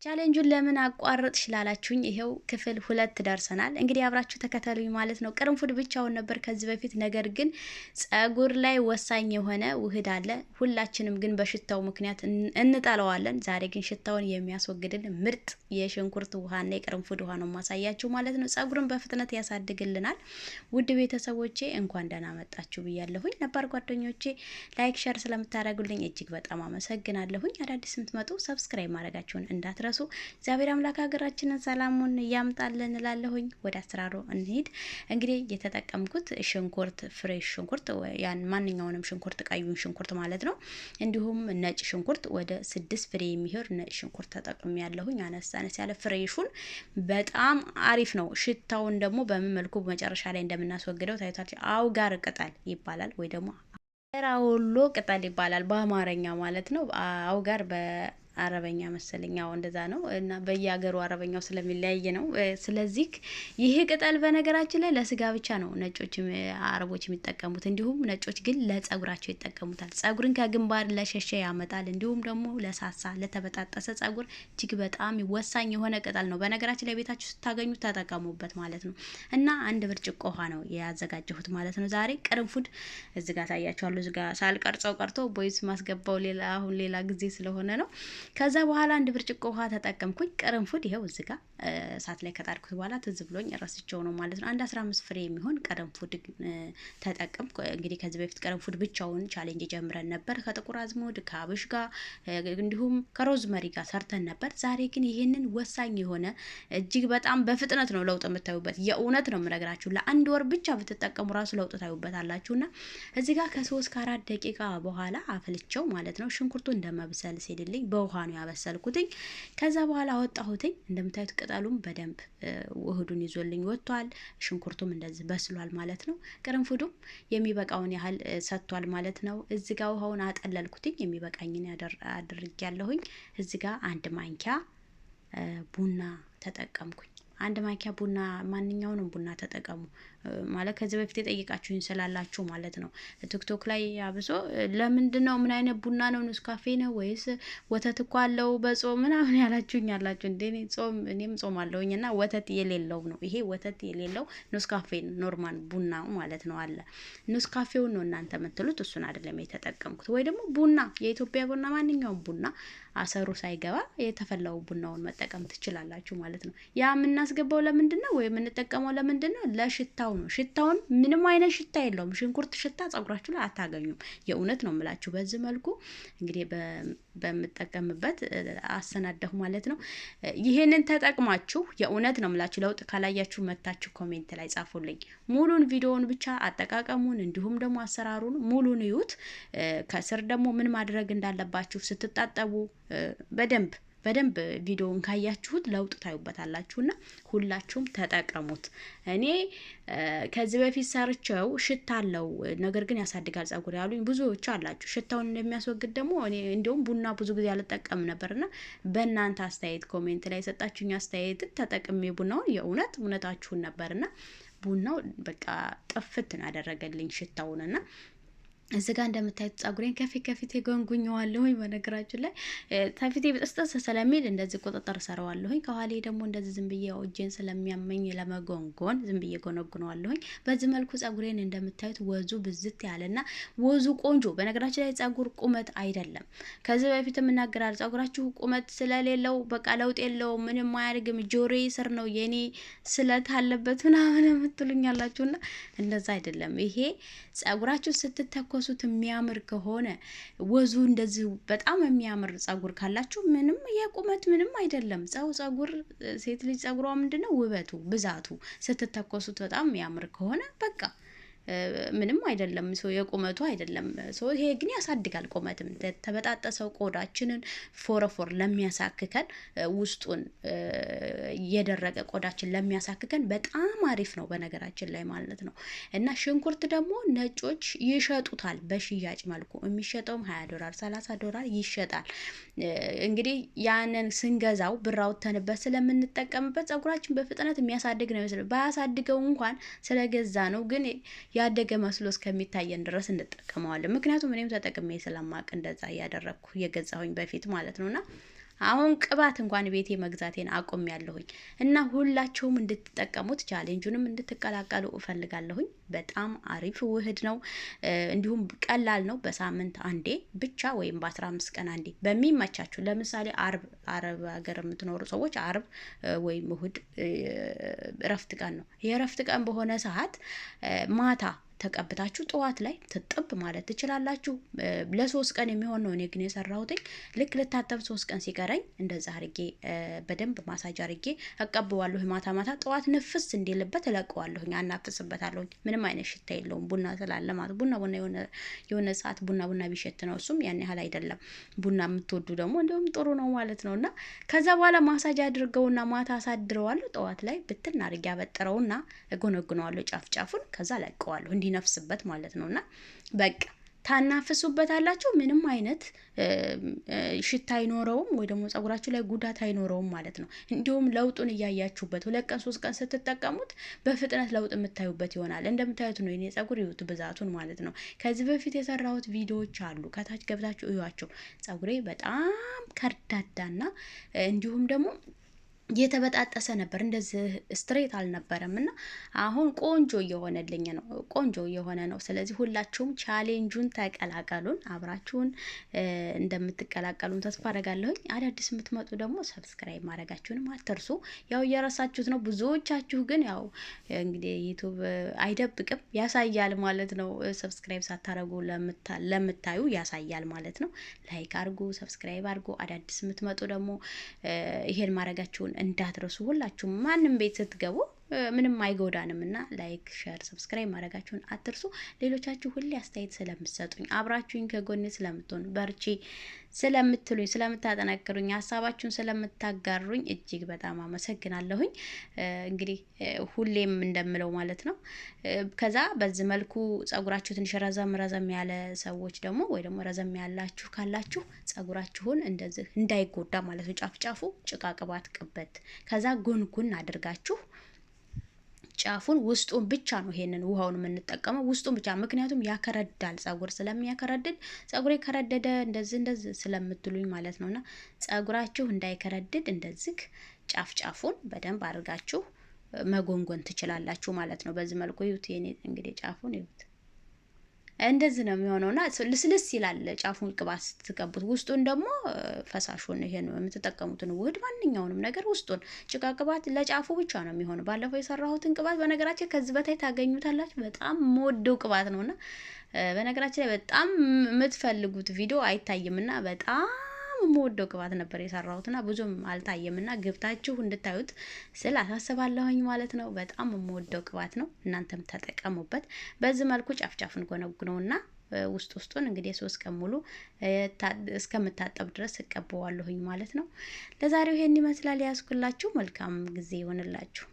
ቻሌንጁን ለምን አቋርጥሽ ላላችሁኝ ይሄው ክፍል 2 ደርሰናል። እንግዲህ አብራችሁ ተከታተሉኝ ማለት ነው። ቅርንፉድ ብቻውን ነበር ከዚህ በፊት፣ ነገር ግን ጸጉር ላይ ወሳኝ የሆነ ውህድ አለ። ሁላችንም ግን በሽታው ምክንያት እንጠለዋለን። ዛሬ ግን ሽታውን የሚያስወግድልን ምርጥ የሽንኩርት ውሃና የቅርንፉድ ውሃ ነው ማሳያችሁ ማለት ነው። ጸጉርን በፍጥነት ያሳድግልናል። ውድ ቤተሰቦቼ እንኳን ደህና መጣችሁ ብያለሁኝ። ነባር ጓደኞቼ ላይክ ሸር ስለምታደርጉልኝ እጅግ በጣም አመሰግናለሁኝ። አዳዲስ የምትመጡ ሰብስክራይብ ማድረጋችሁን እንዳትረሱ። እግዚአብሔር አምላክ ሀገራችንን ሰላሙን ያምጣልን እላለሁኝ። ወደ አሰራሩ እንሂድ። እንግዲህ የተጠቀምኩት ሽንኩርት ፍሬሽ ሽንኩርት ያን ማንኛውንም ሽንኩርት ቀዩን ሽንኩርት ማለት ነው። እንዲሁም ነጭ ሽንኩርት ወደ 6 ፍሬ የሚሆን ነጭ ሽንኩርት ተጠቅሜ ያለሁኝ። አነስ ያለ ፍሬሹን በጣም አሪፍ ነው። ሽታውን ደግሞ በምን መልኩ መጨረሻ ላይ እንደምናስወግደው ታይታችሁ። አውጋር ቅጠል ይባላል ወይ ደግሞ ራውሎ ቅጠል ይባላል በአማርኛ ማለት ነው። አውጋር አረበኛ መሰለኛው እንደዛ ነው እና በየሀገሩ አረበኛው ስለሚለያይ ነው። ስለዚህ ይሄ ቅጠል በነገራችን ላይ ለስጋ ብቻ ነው ነጮች አረቦች የሚጠቀሙት፣ እንዲሁም ነጮች ግን ለጸጉራቸው ይጠቀሙታል። ጸጉርን ከግንባር ለሸሸ ያመጣል፣ እንዲሁም ደግሞ ለሳሳ ለተበጣጠሰ ጸጉር እጅግ በጣም ወሳኝ የሆነ ቅጠል ነው። በነገራችን ላይ ቤታችሁ ስታገኙ ተጠቀሙበት ማለት ነው። እና አንድ ብርጭቆ ውሃ ነው ያዘጋጀሁት ማለት ነው። ዛሬ ቅርንፉድ እዚህ ጋር ታያችኋለሁ። እዚህ ጋር ሳልቀርጸው ቀርቶ ቦይስ ማስገባው ሌላ ጊዜ ስለሆነ ነው። ከዛ በኋላ አንድ ብርጭቆ ውሃ ተጠቀምኩኝ። ቅርንፉድ ይሄው እዚህ ጋር እሳት ላይ ከጣድኩት በኋላ ትዝ ብሎኝ ረስቼው ነው ማለት ነው። አንድ 15 ፍሬ የሚሆን ቅርንፉድ ተጠቀምኩ። እንግዲህ ከዚህ በፊት ቅርንፉድ ብቻውን ቻሌንጅ ጀምረን ነበር ከጥቁር አዝሙድ ከአብሽ ጋር እንዲሁም ከሮዝመሪ ጋር ሰርተን ነበር። ዛሬ ግን ይሄንን ወሳኝ የሆነ እጅግ በጣም በፍጥነት ነው ለውጥ የምታዩበት። የእውነት ነው የምነግራችሁ። ለአንድ ወር ብቻ ብትጠቀሙ ራሱ ለውጥ ታዩበታላችሁና እዚህ ጋር ከ3 ከ4 ደቂቃ በኋላ አፍልቼው ማለት ነው። ሽንኩርቱ እንደመብሰል ሲልልኝ በውሃ ነው ያበሰልኩትኝ። ከዛ በኋላ አወጣሁትኝ። እንደምታዩት ቅጠሉም በደንብ ውህዱን ይዞልኝ ወጥቷል። ሽንኩርቱም እንደዚህ በስሏል ማለት ነው። ቅርንፉዱም የሚበቃውን ያህል ሰጥቷል ማለት ነው። እዚህ ጋር ውሃውን አጠለልኩትኝ። የሚበቃኝን አድርጌያለሁኝ። እዚህ ጋር 1 ማንኪያ ቡና ተጠቀምኩኝ። 1 ማንኪያ ቡና፣ ማንኛውንም ቡና ተጠቀሙ ማለት ከዚህ በፊት የጠየቃችሁኝ ስላላችሁ ማለት ነው። ቲክቶክ ላይ አብሶ ለምንድነው ምን አይነት ቡና ነው ኔስካፌ ነው ወይስ ወተት እኮ አለው በጾም ምናምን ያላችሁኝ አላችሁ እንዴ? እኔም ጾም አለውኝና ወተት የሌለው ነው ይሄ። ወተት የሌለው ኔስካፌ ኖርማል ቡና ማለት ነው አለ። ኔስካፌውን ነው እናንተ የምትሉት፣ እሱን አይደለም የተጠቀምኩት። ወይ ደግሞ ቡና፣ የኢትዮጵያ ቡና፣ ማንኛውም ቡና አሰሩ ሳይገባ የተፈላው ቡናውን መጠቀም ትችላላችሁ ማለት ነው። ያ የምናስገባው ለምንድነው ወይ የምንጠቀመው ለምንድነው? ለሽታው ነው። ሽታውን ምንም አይነት ሽታ የለውም። ሽንኩርት ሽታ ጸጉራችሁ ላይ አታገኙም። የእውነት ነው የምላችሁ። በዚህ መልኩ እንግዲህ በምጠቀምበት አሰናደሁ ማለት ነው። ይሄንን ተጠቅማችሁ የእውነት ነው የምላችሁ ለውጥ ካላያችሁ መታችሁ ኮሜንት ላይ ጻፉልኝ። ሙሉን ቪዲዮውን ብቻ አጠቃቀሙን እንዲሁም ደግሞ አሰራሩን ሙሉን እዩት። ከስር ደግሞ ምን ማድረግ እንዳለባችሁ ስትጣጠቡ በደንብ ቪዲዮውን ካያችሁት ለውጥ ታዩበታላችሁና ሁላችሁም ተጠቀሙት። እኔ ከዚህ በፊት ሰርቸው ሽታ አለው ነገር ግን ያሳድጋል ጸጉር ያሉኝ ብዙዎች አላችሁ። ሽታውን እንደሚያስወግድ ደግሞ እኔ እንደውም ቡና ብዙ ጊዜ አልጠቀም ነበርና በእናንተ አስተያየት ኮሜንት ላይ የሰጣችሁኝ አስተያየት ተጠቅሜ ቡናውን እውነታችሁን ነበርና ቡናው በቃ ጥፍት ነው ያደረገልኝ ሽታውንና እዚህ ጋር እንደምታዩት ጸጉሬን ከፊት ጎንጉኘዋለሁኝ። በነገራችን ላይ ከፊቴ በጥስጥስ ስለሚል እንደዚህ ቁጥጥር ሰራዋለሁኝ። ከኋላ ደግሞ እንደዚህ ዝም ብዬ እጄን ስለሚያመኝ ለመጎንጎን ዝም ብዬ ጎነጉነዋለሁኝ። በዚህ መልኩ ጸጉሬን እንደምታዩት ወዙ ብዝት ያለና ወዙ ቆንጆ። በነገራችን ላይ ጸጉር ቁመት አይደለም። ከዚህ በፊት የምናገራል ጸጉራችሁ ቁመት ስለሌለው በቃ ለውጥ የለውም ምንም አያድግም ጆሮዬ ስር ነው የኔ ስለት አለበት ምናምን የምትሉኝ ያላችሁና እንደዛ አይደለም። ይሄ ጸጉራችሁ ስትተኮሱት የሚያምር ከሆነ ወዙ እንደዚህ በጣም የሚያምር ጸጉር ካላችሁ ምንም የቁመት ምንም አይደለም። ጸጉር ሴት ልጅ ጸጉሯ ምንድነው ውበቱ ብዛቱ። ስትተኮሱት በጣም የሚያምር ከሆነ በቃ ምንም አይደለም። የቁመቱ አይደለም። ይሄ ግን ያሳድጋል ቁመትም። ተበጣጠሰው ቆዳችንን ፎረፎር ለሚያሳክከን ውስጡን የደረቀ ቆዳችን ለሚያሳክከን በጣም አሪፍ ነው በነገራችን ላይ ማለት ነው። እና ሽንኩርት ደግሞ ነጮች ይሸጡታል በሽያጭ መልኩ። የሚሸጠውም $20 $30 ይሸጣል። እንግዲህ ያንን ስንገዛው ብር አውጥተንበት ስለምንጠቀምበት ጸጉራችን በፍጥነት የሚያሳድግ ነው ይመስላል። ባያሳድገው እንኳን ስለገዛ ነው ግን ያደገ መስሎ እስከሚታየን ድረስ እንጠቀመዋለን። ምክንያቱም እኔም ተጠቅሜ ስለማቅ እንደዛ እያደረኩ የገዛሁኝ በፊት ማለት ነውና አሁን ቅባት እንኳን ቤቴ መግዛቴን አቆሚያለሁኝ እና ሁላችሁም እንድትጠቀሙት ቻሌንጁንም እንድትቀላቀሉ እፈልጋለሁኝ። በጣም አሪፍ ውህድ ነው። እንዲሁም ቀላል ነው። በሳምንት አንዴ ብቻ ወይም በ15 ቀን አንዴ በሚመቻችሁ። ለምሳሌ አረብ ሀገር የምትኖሩ ሰዎች አርብ ወይም እሁድ እረፍት ቀን ነው። የእረፍት ቀን በሆነ ሰዓት ማታ ተቀብታችሁ ጠዋት ላይ ትጥብ ማለት ትችላላችሁ። ለ3 ቀን የሚሆን ነው እኔ ግን የሰራሁት። ልክ ልታጠብ 3 ቀን ሲቀረኝ እንደዛ አርጌ በደንብ ማሳጅ አርጌ አቀበዋለሁ። ማታ ማታ ጠዋት ንፍስ እንዲልበት እለቀዋለሁ። አናፍስበታለሁ። ምንም አይነት ሽታ የለውም። ቡና ስላለ ማለት ቡና የሆነ ሰዓት ቡና ቢሸት ነው። እሱም ያን ያህል አይደለም። ቡና የምትወዱ ደግሞ እንደውም ጥሩ ነው ማለት ነውና ከዛ በኋላ ማሳጅ አድርገውና ማታ አሳድረዋለሁ። ጠዋት ላይ ብትን አርጌ አበጥረውና እጎነጉነዋለሁ ጫፍጫፉን። ከዛ ለቀዋለሁ እንዲነፍስበት ማለት ነውና በቃ ታናፍሱበታላችሁ። ምንም አይነት ሽታ አይኖረውም ወይ ደግሞ ጸጉራችሁ ላይ ጉዳት አይኖረውም ማለት ነው። እንዲሁም ለውጡን እያያችሁበት 2 ቀን 3 ቀን ስትጠቀሙት በፍጥነት ለውጥ የምታዩበት ይሆናል። እንደምታዩት ነው የኔ ጸጉር ይሁት ብዛቱን ማለት ነው። ከዚህ በፊት የሰራሁት ቪዲዮዎች አሉ። ከታች ገብታችሁ እዩዋቸው። ጸጉሬ በጣም ከርዳዳና እንዲሁም ደግሞ የተበጣጠሰ ነበር። እንደዚህ ስትሬት አልነበረም እና አሁን ቆንጆ እየሆነልኝ ነው። ቆንጆ እየሆነ ነው። ስለዚህ ሁላችሁም ቻሌንጁን ተቀላቀሉን። አብራችሁን እንደምትቀላቀሉን ተስፋ አደርጋለሁ። አዳዲስ የምትመጡ ደግሞ ሰብስክራይብ ማድረጋችሁንም አትርሱ። ያው እየረሳችሁት ነው ብዙዎቻችሁ፣ ግን ያው እንግዲህ ዩቲዩብ አይደብቅም ያሳያል ማለት ነው። ሰብስክራይብ ሳታረጉ ለምታዩ ያሳያል ማለት ነው። ላይክ አድርጉ፣ ሰብስክራይብ አድርጉ። አዳዲስ የምትመጡ ደግሞ ይሄን ማድረጋችሁን እንዳትረሱ። ሁላችሁም ማንም ቤት ስትገቡ ምንም አይጎዳንምና ላይክ፣ ሼር፣ ሰብስክራይብ ማድረጋችሁን አትርሱ። ሌሎቻችሁ ሁሌ አስተያየት ስለምትሰጡኝ አብራችሁኝ ከጎኔ ስለምትሆኑ በርቺ ስለምትሉኝ ስለምታጠናክሩኝ ሀሳባችሁን ስለምታጋሩኝ እጅግ በጣም አመሰግናለሁኝ። እንግዲህ ሁሌም እንደምለው ማለት ነው። ከዛ በዚህ መልኩ ጸጉራችሁ ትንሽ ረዘም ያለ ሰዎች ደግሞ ወይ ደግሞ ረዘም ያላችሁ ካላችሁ ጸጉራችሁን እንደዚህ እንዳይጎዳ ማለት ነው ጫፍ ጭቃ ቅባት ቅበት ከዛ ጉንጉን አድርጋችሁ ጫፉን ውስጡን ብቻ ነው ይሄንን ውሃውን የምንጠቀመው ውስጡን ብቻ። ምክንያቱም ያከረዳል ጸጉር ስለሚያከረድድ ጸጉሬ ከረደደ እንደዚህ ስለምትሉኝ ማለት ነውና ጸጉራችሁ እንዳይከረድድ እንደዚህ ጫፉን በደንብ አድርጋችሁ መጎንጎን ትችላላችሁ ማለት ነው። በዚህ መልኩ ይሁት የኔ እንግዲህ ጫፉን ይሁት እንደዚህ ነው የሚሆነውና ልስልስ ይላል። ጫፉን ቅባት ስትቀቡት ውስጡን ደግሞ ፈሳሹን ይሄ ነው የምትጠቀሙትን ውህድ ማንኛውንም ነገር ውስጡን ጭቃ ቅባት ለጫፉ ብቻ ነው የሚሆነው። ባለፈው የሰራሁትን ቅባት በነገራችን ከዚህ በታይ ታገኙታላችሁ። በጣም ሞደው ቅባት ነውና በነገራችን ላይ በጣም የምትፈልጉት ቪዲዮ አይታይምና በጣም ሞደው ቅባት ነበር የሰራሁትና ብዙም አልታየምና ገብታችሁ እንድታዩት ስላሳስባለሁኝ ማለት ነው። በጣም ሞደው ቅባት ነው። እናንተም ተጠቀሙበት። በዚህ መልኩ ጫፍጫፉን ጎነጉነውና ውስጡን እንግዲህ 3 ቀን ሙሉ እስከምታጠብ ድረስ እቀበዋለሁኝ ማለት ነው። ለዛሬው ይሄን ይመስላል ያስኩላችሁ። መልካም ጊዜ ይሆንላችሁ።